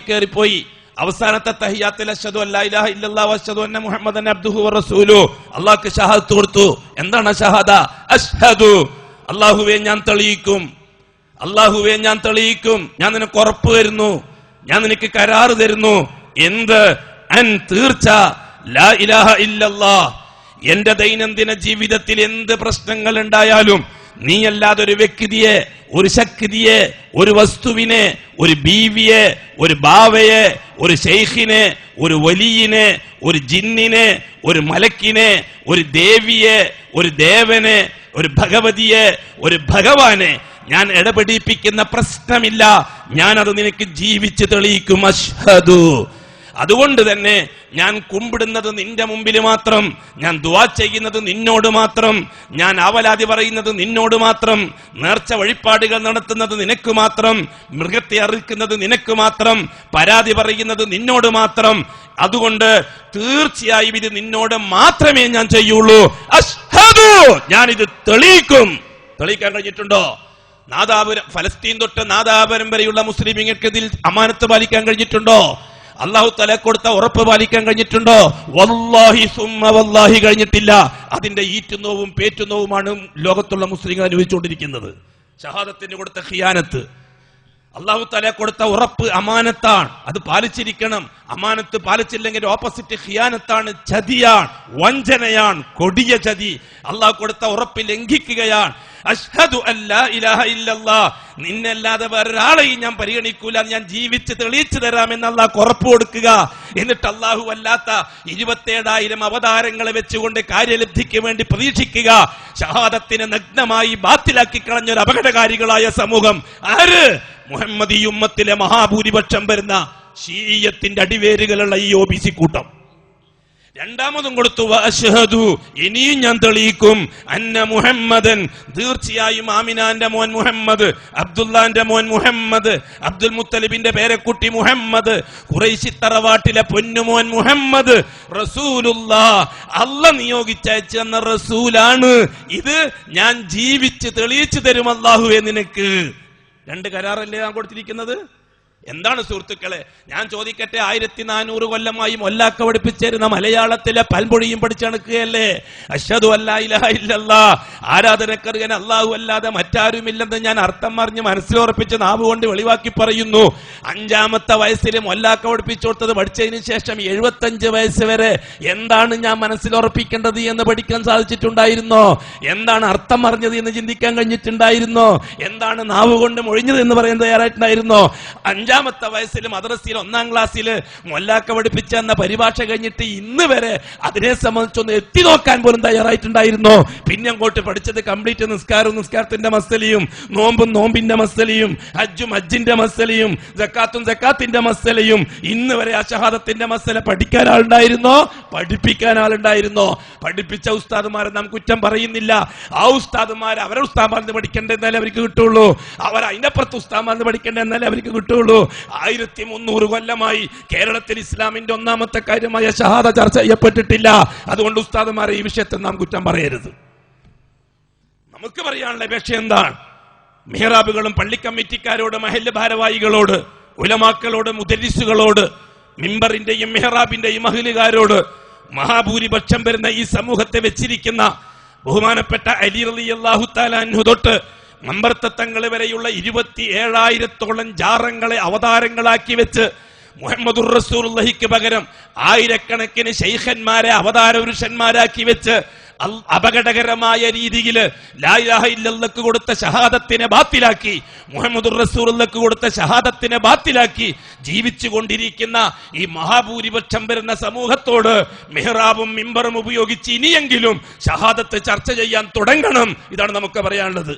കയറിപ്പോയി. അവസാനത്തെ തഹിയ്യാത്തിൽ അശ്ഹദു അല്ലാ ഇലാഹ ഇല്ലല്ലാഹു വഅശ്ഹദു അന്ന മുഹമ്മദൻ അബ്ദുഹു വറസൂലുഹു അല്ലാഹുക്ക് ഷഹാദത്ത് കൊടുത്തു. എന്താണ് ഷഹാദ? അശ്ഹദു, അല്ലാഹുവേ ഞാൻ തെളിയിക്കും, അല്ലാഹുവേ ഞാൻ തെളിയിക്കും, ഞാൻ നിനക്ക് ഉറപ്പ് തരുന്നു, ഞാൻ നിനക്ക് കരാറ് തരുന്നു. എന്ത്? അൻ, തീർച്ച, ലാ ഇലാഹ ഇല്ലല്ലാഹ്, എന്റെ ദൈനംദിന ജീവിതത്തിൽ എന്ത് പ്രശ്നങ്ങൾ ഉണ്ടായാലും നീയല്ലാതെ ഒരു വ്യക്തിയെ, ഒരു ശക്തിയെ, ഒരു വസ്തുവിനെ, ഒരു ബീവിയെ, ഒരു ബാവയെ, ഒരു ശൈഖിനെ, ഒരു വലിയനെ, ഒരു ജിന്നിനെ, ഒരു മലക്കിനെ, ഒരു ദേവിയെ, ഒരു ദേവനെ, ഒരു ഭഗവതിയെ, ഒരു ഭഗവാനെ ഞാൻ ഇടപെടിപ്പിക്കുന്ന പ്രശ്നമില്ല. ഞാനത് നിനക്ക് ജീവിച്ച് തെളിയിക്കും. അശ്ഹദു. അതുകൊണ്ട് തന്നെ ഞാൻ കുമ്പിടുന്നത് നിന്റെ മുമ്പിൽ മാത്രം, ഞാൻ ദുആ ചെയ്യുന്നത് നിന്നോട് മാത്രം, ഞാൻ അവലാതി പറയുന്നത് നിന്നോട് മാത്രം, നേർച്ച വഴിപാടുകൾ നടത്തുന്നത് നിനക്ക് മാത്രം, മൃഗത്തെ അറുക്കുന്നത് നിനക്ക് മാത്രം, പരാതി പറയുന്നത് നിന്നോട് മാത്രം. അതുകൊണ്ട് തീർച്ചയായും ഇത് നിന്നോട് മാത്രമേ ഞാൻ ചെയ്യുള്ളൂ. അശ്ഹദു, ഞാനിത് തെളിയിക്കും. തെളിയിക്കാൻ കഴിഞ്ഞിട്ടുണ്ടോ? ഫലസ്തീൻ തൊട്ട് നാദാപുരം വരെയുള്ള മുസ്ലിമീങ്ങൾക്ക് ഇതിൽ അമാനത്ത് പാലിക്കാൻ കഴിഞ്ഞിട്ടുണ്ടോ? അല്ലാഹു തആല കൊടുത്ത ഉറപ്പ് പാലിക്കാൻ കഴിഞ്ഞിട്ടുണ്ടോ? വല്ലാഹി സുമ്മ വല്ലാഹി കഴിഞ്ഞിട്ടില്ല. അതിന്റെ ഈറ്റുനോവും പേറ്റുനോവുമാണ് ലോകത്തുള്ള മുസ്ലിങ്ങൾ അനുഭവിച്ചുകൊണ്ടിരിക്കുന്നത്. ഷഹാദത്തിന് കൊടുത്ത ഖിയാനത്ത്, അല്ലാഹു തആല കൊടുത്ത ഉറപ്പ് അമാനത്താണ്, അത് പാലിച്ചിരിക്കണം. അമാനത്ത് പാലിച്ചില്ലെങ്കിൽ ഓപ്പോസിറ്റ് ഖിയാനത്താണ്, ചതിയാണ്, വഞ്ചനയാണ്, കൊടിയ ചതി. അല്ലാഹു കൊടുത്ത ഉറപ്പ് ലംഘിക്കുകയാണ്. അശ്ഹദു അല്ലാ ഇലാഹ ഇല്ലല്ലാഹ്, നിന്നല്ലാതെ വേറൊരാളെയും ഞാൻ പരിഗണിക്കൂല, ഞാൻ ജീവിച്ച് തെളിയിച്ചു തരാമെന്ന് അല്ലാഹു ഉറപ്പ് കൊടുക്കുക. എന്നിട്ട് അല്ലാഹു അല്ലാത്ത 27,000 അവതാരങ്ങളെ വെച്ചുകൊണ്ട് കാര്യലബ്ധിക്ക് വേണ്ടി പ്രതീക്ഷിക്കുക. ഷഹാദത്തിനെ നഗ്നമായി ബാത്തിലാക്കി കളഞ്ഞൊരു അപകടകാരികളായ സമൂഹം ആര്? മുഹമ്മദി ഉമ്മത്തിലെ മഹാഭൂരിപക്ഷം വരുന്ന ശീയത്തിന്റെ അടിവേരുകളുള്ള ഈ OBC കൂട്ടം. രണ്ടാമതും കൊടുത്തു അശ്ഹദു, ഇനിയും ഞാൻ തെളിയിക്കും, അന്ന മുഹമ്മദൻ, തീർച്ചയായും ആമിനാന്റെ മോൻ മുഹമ്മദ്, അബ്ദുല്ലാന്റെ മോൻ മുഹമ്മദ്, അബ്ദുൽ മുത്തലിബിന്റെ പേരക്കുട്ടി മുഹമ്മദ്, ഖുറൈശി തറവാട്ടിലെ പൊന്നുമോൻ മുഹമ്മദ് റസൂലുള്ളാഹ്, അല്ലാഹ് നിയോഗിച്ചയച്ചു തന്ന റസൂലാണ്. ഇത് ഞാൻ ജീവിച്ച് തെളിയിച്ചു തരും അല്ലാഹുവേ നിനക്ക്. 2 കരാറല്ലേ ഞാൻ കൊടുത്തിരിക്കുന്നത്? എന്താണ് സുഹൃത്തുക്കളെ, ഞാൻ ചോദിക്കട്ടെ, 1400 കൊല്ലമായി മൊല്ലാക്ക പഠിപ്പിച്ചിരുന്ന മലയാളത്തിലെ പൽമൊഴിയും പഠിച്ചണക്കുകയല്ലേ? അശ്ഹദു അല്ലാ ഇലാഹ ഇല്ലല്ലാഹ്, ആരാധനക്കർഹൻ അല്ലാഹു അല്ലാതെ മറ്റാരുമില്ലെന്ന് ഞാൻ അർത്ഥം അറിഞ്ഞ് മനസ്സിലുറപ്പിച്ച് നാവ് കൊണ്ട് വെളിവാക്കി പറയുന്നു. 5-ാമത്തെ വയസ്സിൽ മൊല്ലാക്ക പഠിപ്പിച്ചു കൊടുത്തത് പഠിച്ചതിന് ശേഷം 75 വയസ്സ് വരെ എന്താണ് ഞാൻ മനസ്സിലുറപ്പിക്കേണ്ടത് എന്ന് പഠിക്കാൻ സാധിച്ചിട്ടുണ്ടായിരുന്നോ? എന്താണ് അർത്ഥം അറിഞ്ഞത് എന്ന് ചിന്തിക്കാൻ കഴിഞ്ഞിട്ടുണ്ടായിരുന്നോ? എന്താണ് നാവ് കൊണ്ട് മൊഴിഞ്ഞത് എന്ന് പറയാൻ തയ്യാറായിട്ടുണ്ടായിരുന്നോ? 5-ാമത്തെ വയസ്സിൽ മദ്രസയിൽ 1-ാം ക്ലാസ്സിൽ മൊല്ലാക്ക പഠിപ്പിച്ച എന്ന പരിഭാഷ കഴിഞ്ഞിട്ട് ഇന്ന് വരെ അതിനെ സംബന്ധിച്ചൊന്ന് എത്തി നോക്കാൻ പോലും തയ്യാറായിട്ടുണ്ടായിരുന്നോ? പിന്നെ അങ്ങോട്ട് പഠിച്ചത് കംപ്ലീറ്റ് നിസ്കാരവും നിസ്കാരത്തിന്റെ മസലയും, നോമ്പും നോമ്പിന്റെ മസലയും, ഹജ്ജും ഹജ്ജിന്റെ മസലയും, സക്കാത്തും സക്കാത്തിന്റെ മസലയും. ഇന്ന് വരെ ആ ഷഹാദത്തിന്റെ മസല പഠിക്കാൻ ആളുണ്ടായിരുന്നോ? പഠിപ്പിക്കാൻ ആളുണ്ടായിരുന്നോ? പഠിപ്പിച്ച ഉസ്താദുമാരെ നാം കുറ്റം പറയുന്നില്ല. ആ ഉസ്താദുമാർ അവരെ ഉസ്താദ് പഠിക്കേണ്ട എന്നാലേ അവർക്ക് കിട്ടുള്ളൂ. അവർ അതിനപ്പുറത്ത് ഉസ്താദ് പഠിക്കേണ്ട എന്നാലേ അവർക്ക് കിട്ടുള്ളൂ. 1300 കൊല്ലമായി കേരളത്തിൽ ഇസ്ലാമിന്റെ 1-ാമത്തെ കാര്യമായ ഷഹാദ ചർച്ച ചെയ്യപ്പെട്ടിട്ടില്ല. അതുകൊണ്ട് ഉസ്താദുമാരെ ഈ വിഷയത്തിൽ നാം കുറ്റം പറയരുത്. നമുക്ക് പറയാനുള്ള അപേക്ഷ എന്താണ്? മിഹ്റാബുകളും പള്ളി കമ്മിറ്റിക്കാരോട്, മഹല്ല് ഭാരവാഹികളോട്, ഉലമാക്കളോട്, മുദരിസുകളോട്, മിമ്പറിന്റെയും മിഹ്റാബിന്റെയും മഹല്ലുകാരോട്, മഹാഭൂരിപക്ഷം വരുന്ന ഈ സമൂഹത്തെ വെച്ചിരിക്കുന്ന ബഹുമാനപ്പെട്ട അലി റളിയല്ലാഹു തആല അൻഹു തൊട്ട് മമ്പർത്തങ്ങൾ വരെയുള്ള 27,000-ഓളം ജാറങ്ങളെ അവതാരങ്ങളാക്കി വെച്ച് മുഹമ്മദുർ റസൂലുള്ളാഹിക്ക് പകരം ആയിരക്കണക്കിന് ശൈഖന്മാരെ അവതാര പുരുഷന്മാരാക്കി വെച്ച് അപകടകരമായ രീതിയിൽ ലാ ഇലാഹ ഇല്ലല്ലാഹ് കൊടുത്ത ഷഹാദത്തിനെ ബാത്തിലാക്കി, മുഹമ്മദുർ റസൂലുള്ളാഹിക്ക് കൊടുത്ത ഷഹാദത്തിനെ ബാത്തിലാക്കി ജീവിച്ചു കൊണ്ടിരിക്കുന്ന ഈ മഹാഭൂരിപക്ഷം വരുന്ന സമൂഹത്തോട് മിഹ്റാബും മിമ്പറും ഉപയോഗിച്ച് ഇനിയെങ്കിലും ഷഹാദത്ത് ചർച്ച ചെയ്യാൻ തുടങ്ങണം. ഇതാണ് നമുക്ക് പറയാനുള്ളത്.